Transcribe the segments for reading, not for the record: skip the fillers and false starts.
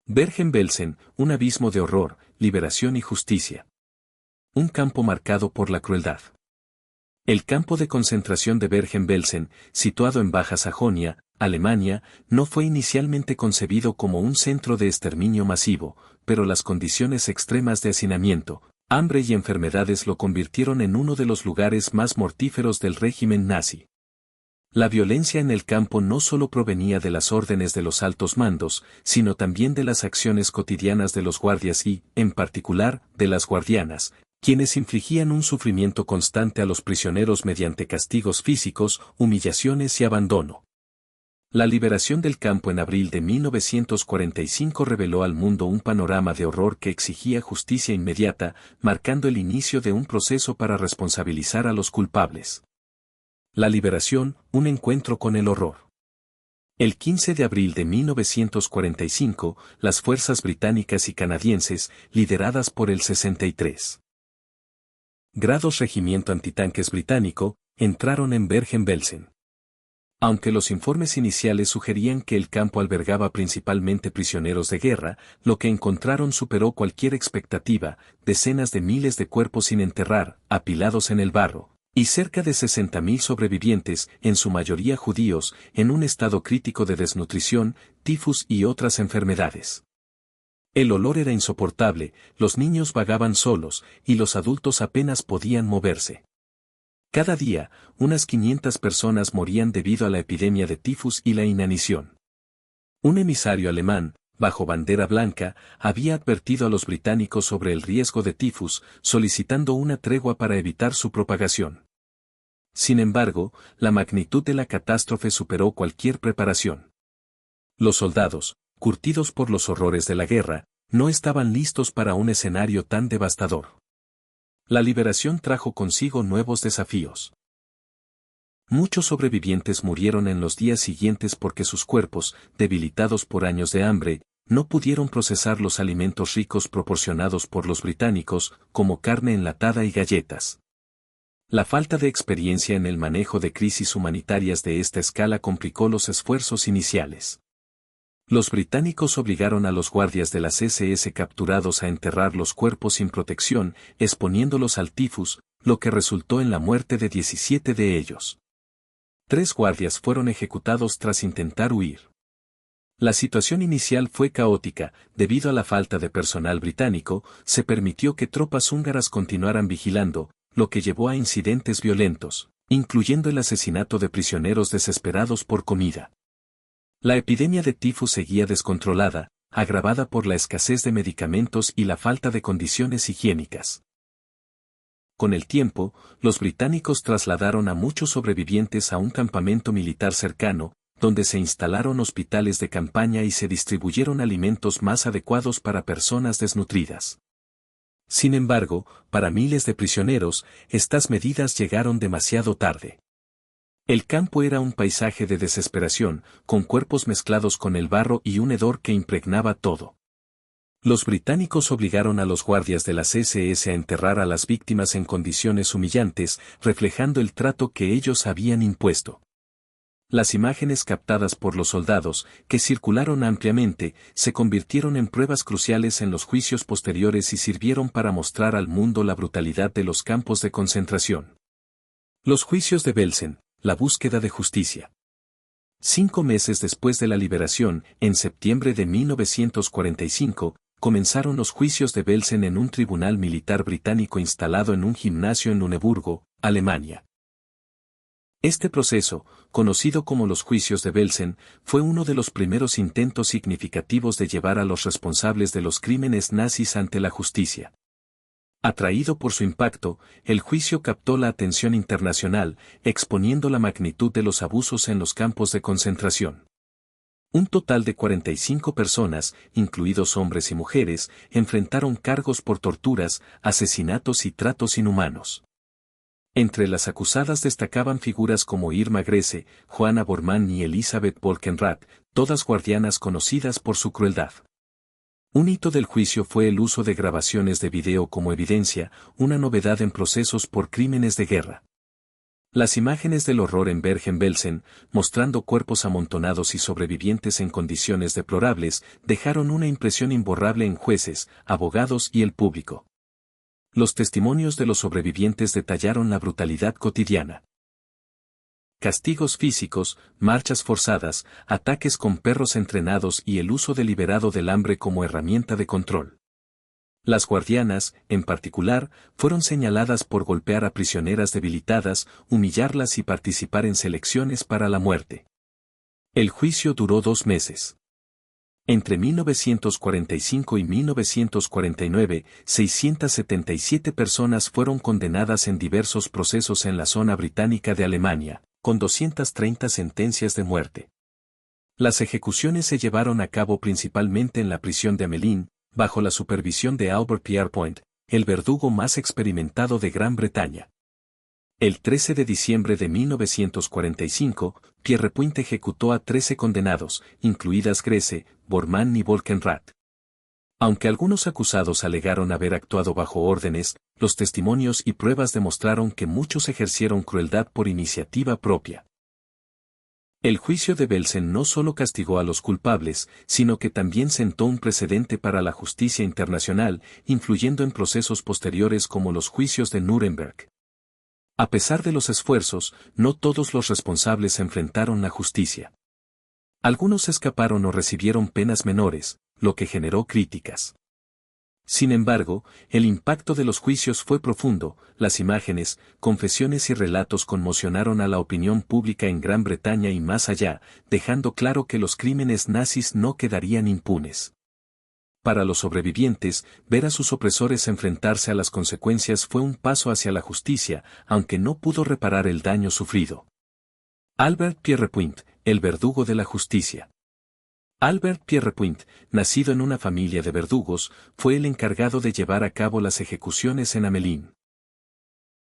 Bergen-Belsen, un abismo de horror, liberación y justicia. Un campo marcado por la crueldad. El campo de concentración de Bergen-Belsen, situado en Baja Sajonia, Alemania, no fue inicialmente concebido como un centro de exterminio masivo, pero las condiciones extremas de hacinamiento, hambre y enfermedades lo convirtieron en uno de los lugares más mortíferos del régimen nazi. La violencia en el campo no solo provenía de las órdenes de los altos mandos, sino también de las acciones cotidianas de los guardias y, en particular, de las guardianas, quienes infligían un sufrimiento constante a los prisioneros mediante castigos físicos, humillaciones y abandono. La liberación del campo en abril de 1945 reveló al mundo un panorama de horror que exigía justicia inmediata, marcando el inicio de un proceso para responsabilizar a los culpables. La liberación, un encuentro con el horror. El 15 de abril de 1945, las fuerzas británicas y canadienses, lideradas por el 63. Grados Regimiento Antitanques Británico, entraron en Bergen-Belsen. Aunque los informes iniciales sugerían que el campo albergaba principalmente prisioneros de guerra, lo que encontraron superó cualquier expectativa: decenas de miles de cuerpos sin enterrar, apilados en el barro, y cerca de 60.000 sobrevivientes, en su mayoría judíos, en un estado crítico de desnutrición, tifus y otras enfermedades. El olor era insoportable, los niños vagaban solos, y los adultos apenas podían moverse. Cada día, unas 500 personas morían debido a la epidemia de tifus y la inanición. Un emisario alemán, bajo bandera blanca, había advertido a los británicos sobre el riesgo de tifus, solicitando una tregua para evitar su propagación. Sin embargo, la magnitud de la catástrofe superó cualquier preparación. Los soldados, curtidos por los horrores de la guerra, no estaban listos para un escenario tan devastador. La liberación trajo consigo nuevos desafíos. Muchos sobrevivientes murieron en los días siguientes porque sus cuerpos, debilitados por años de hambre, no pudieron procesar los alimentos ricos proporcionados por los británicos, como carne enlatada y galletas. La falta de experiencia en el manejo de crisis humanitarias de esta escala complicó los esfuerzos iniciales. Los británicos obligaron a los guardias de las SS capturados a enterrar los cuerpos sin protección, exponiéndolos al tifus, lo que resultó en la muerte de 17 de ellos. 3 guardias fueron ejecutados tras intentar huir. La situación inicial fue caótica. Debido a la falta de personal británico, se permitió que tropas húngaras continuaran vigilando, lo que llevó a incidentes violentos, incluyendo el asesinato de prisioneros desesperados por comida. La epidemia de tifus seguía descontrolada, agravada por la escasez de medicamentos y la falta de condiciones higiénicas. Con el tiempo, los británicos trasladaron a muchos sobrevivientes a un campamento militar cercano, donde se instalaron hospitales de campaña y se distribuyeron alimentos más adecuados para personas desnutridas. Sin embargo, para miles de prisioneros, estas medidas llegaron demasiado tarde. El campo era un paisaje de desesperación, con cuerpos mezclados con el barro y un hedor que impregnaba todo. Los británicos obligaron a los guardias de las SS a enterrar a las víctimas en condiciones humillantes, reflejando el trato que ellos habían impuesto. Las imágenes captadas por los soldados, que circularon ampliamente, se convirtieron en pruebas cruciales en los juicios posteriores y sirvieron para mostrar al mundo la brutalidad de los campos de concentración. Los juicios de Belsen. La búsqueda de justicia. 5 meses después de la liberación, en septiembre de 1945, comenzaron los juicios de Belsen en un tribunal militar británico instalado en un gimnasio en Luneburgo, Alemania. Este proceso, conocido como los juicios de Belsen, fue uno de los primeros intentos significativos de llevar a los responsables de los crímenes nazis ante la justicia. Atraído por su impacto, el juicio captó la atención internacional, exponiendo la magnitud de los abusos en los campos de concentración. Un total de 45 personas, incluidos hombres y mujeres, enfrentaron cargos por torturas, asesinatos y tratos inhumanos. Entre las acusadas destacaban figuras como Irma Grese, Johanna Bormann y Elisabeth Bolkenrath, todas guardianas conocidas por su crueldad. Un hito del juicio fue el uso de grabaciones de video como evidencia, una novedad en procesos por crímenes de guerra. Las imágenes del horror en Bergen-Belsen, mostrando cuerpos amontonados y sobrevivientes en condiciones deplorables, dejaron una impresión imborrable en jueces, abogados y el público. Los testimonios de los sobrevivientes detallaron la brutalidad cotidiana. Castigos físicos, marchas forzadas, ataques con perros entrenados y el uso deliberado del hambre como herramienta de control. Las guardianas, en particular, fueron señaladas por golpear a prisioneras debilitadas, humillarlas y participar en selecciones para la muerte. El juicio duró 2 meses. Entre 1945 y 1949, 677 personas fueron condenadas en diversos procesos en la zona británica de Alemania, con 230 sentencias de muerte. Las ejecuciones se llevaron a cabo principalmente en la prisión de Amelín, bajo la supervisión de Albert Pierrepoint, el verdugo más experimentado de Gran Bretaña. El 13 de diciembre de 1945, Pierrepoint ejecutó a 13 condenados, incluidas Grese, Bormann y Volkenrath. Aunque algunos acusados alegaron haber actuado bajo órdenes, los testimonios y pruebas demostraron que muchos ejercieron crueldad por iniciativa propia. El juicio de Belsen no solo castigó a los culpables, sino que también sentó un precedente para la justicia internacional, influyendo en procesos posteriores como los juicios de Nuremberg. A pesar de los esfuerzos, no todos los responsables enfrentaron la justicia. Algunos escaparon o recibieron penas menores, lo que generó críticas. Sin embargo, el impacto de los juicios fue profundo, las imágenes, confesiones y relatos conmocionaron a la opinión pública en Gran Bretaña y más allá, dejando claro que los crímenes nazis no quedarían impunes. Para los sobrevivientes, ver a sus opresores enfrentarse a las consecuencias fue un paso hacia la justicia, aunque no pudo reparar el daño sufrido. Albert Pierrepoint, el verdugo de la justicia. Albert Pierrepoint, nacido en una familia de verdugos, fue el encargado de llevar a cabo las ejecuciones en Amelín.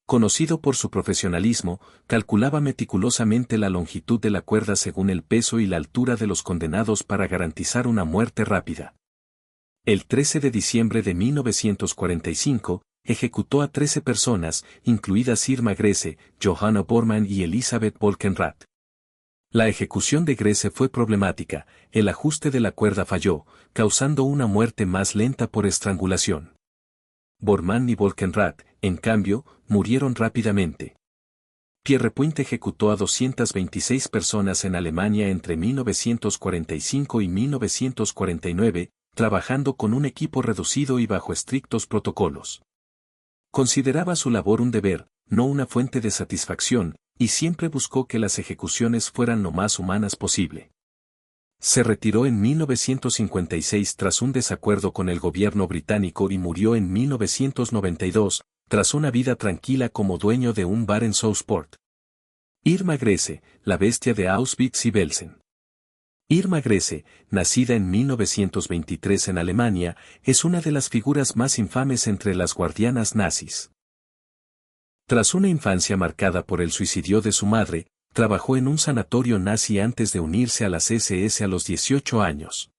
Conocido por su profesionalismo, calculaba meticulosamente la longitud de la cuerda según el peso y la altura de los condenados para garantizar una muerte rápida. El 13 de diciembre de 1945, ejecutó a 13 personas, incluidas Irma Grese, Johanna Bormann y Elisabeth Volkenrath. La ejecución de Grese fue problemática, el ajuste de la cuerda falló, causando una muerte más lenta por estrangulación. Bormann y Volkenrath, en cambio, murieron rápidamente. Pierrepoint ejecutó a 226 personas en Alemania entre 1945 y 1949, trabajando con un equipo reducido y bajo estrictos protocolos. Consideraba su labor un deber, no una fuente de satisfacción, y siempre buscó que las ejecuciones fueran lo más humanas posible. Se retiró en 1956 tras un desacuerdo con el gobierno británico y murió en 1992, tras una vida tranquila como dueño de un bar en Southport. Irma Grese, la bestia de Auschwitz y Belsen. Irma Grese, nacida en 1923 en Alemania, es una de las figuras más infames entre las guardianas nazis. Tras una infancia marcada por el suicidio de su madre, trabajó en un sanatorio nazi antes de unirse a las SS a los 18 años.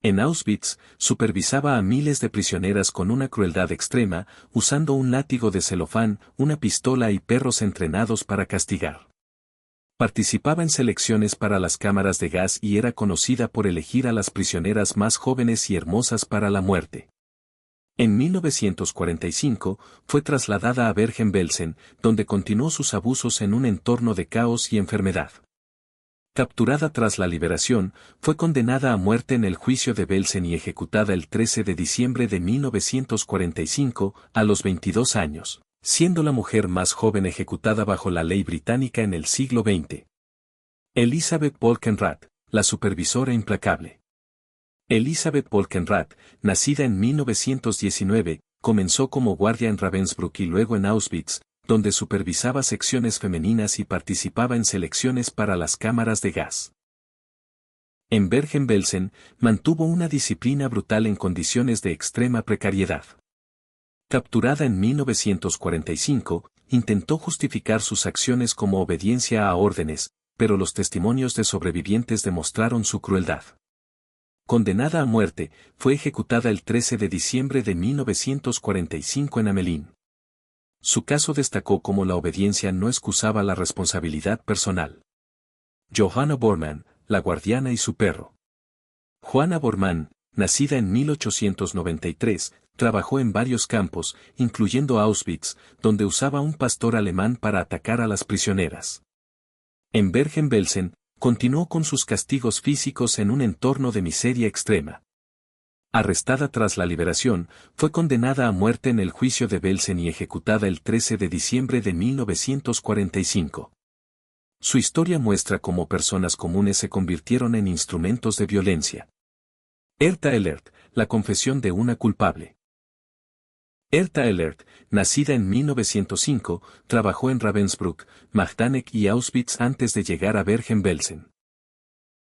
En Auschwitz, supervisaba a miles de prisioneras con una crueldad extrema, usando un látigo de celofán, una pistola y perros entrenados para castigar. Participaba en selecciones para las cámaras de gas y era conocida por elegir a las prisioneras más jóvenes y hermosas para la muerte. En 1945, fue trasladada a Bergen-Belsen, donde continuó sus abusos en un entorno de caos y enfermedad. Capturada tras la liberación, fue condenada a muerte en el juicio de Belsen y ejecutada el 13 de diciembre de 1945, a los 22 años, siendo la mujer más joven ejecutada bajo la ley británica en el siglo XX. Elisabeth Volkenrath, la supervisora implacable. Elisabeth Volkenrath, nacida en 1919, comenzó como guardia en Ravensbrück y luego en Auschwitz, donde supervisaba secciones femeninas y participaba en selecciones para las cámaras de gas. En Bergen-Belsen, mantuvo una disciplina brutal en condiciones de extrema precariedad. Capturada en 1945, intentó justificar sus acciones como obediencia a órdenes, pero los testimonios de sobrevivientes demostraron su crueldad. Condenada a muerte, fue ejecutada el 13 de diciembre de 1945 en Amelín. Su caso destacó como la obediencia no excusaba la responsabilidad personal. Johanna Bormann, la guardiana y su perro. Johanna Bormann, nacida en 1893, trabajó en varios campos, incluyendo Auschwitz, donde usaba un pastor alemán para atacar a las prisioneras. En Bergen-Belsen, continuó con sus castigos físicos en un entorno de miseria extrema. Arrestada tras la liberación, fue condenada a muerte en el juicio de Belsen y ejecutada el 13 de diciembre de 1945. Su historia muestra cómo personas comunes se convirtieron en instrumentos de violencia. Herta Ehlert, la confesión de una culpable. Herta Ehlert, nacida en 1905, trabajó en Ravensbrück, Majdanek y Auschwitz antes de llegar a Bergen-Belsen.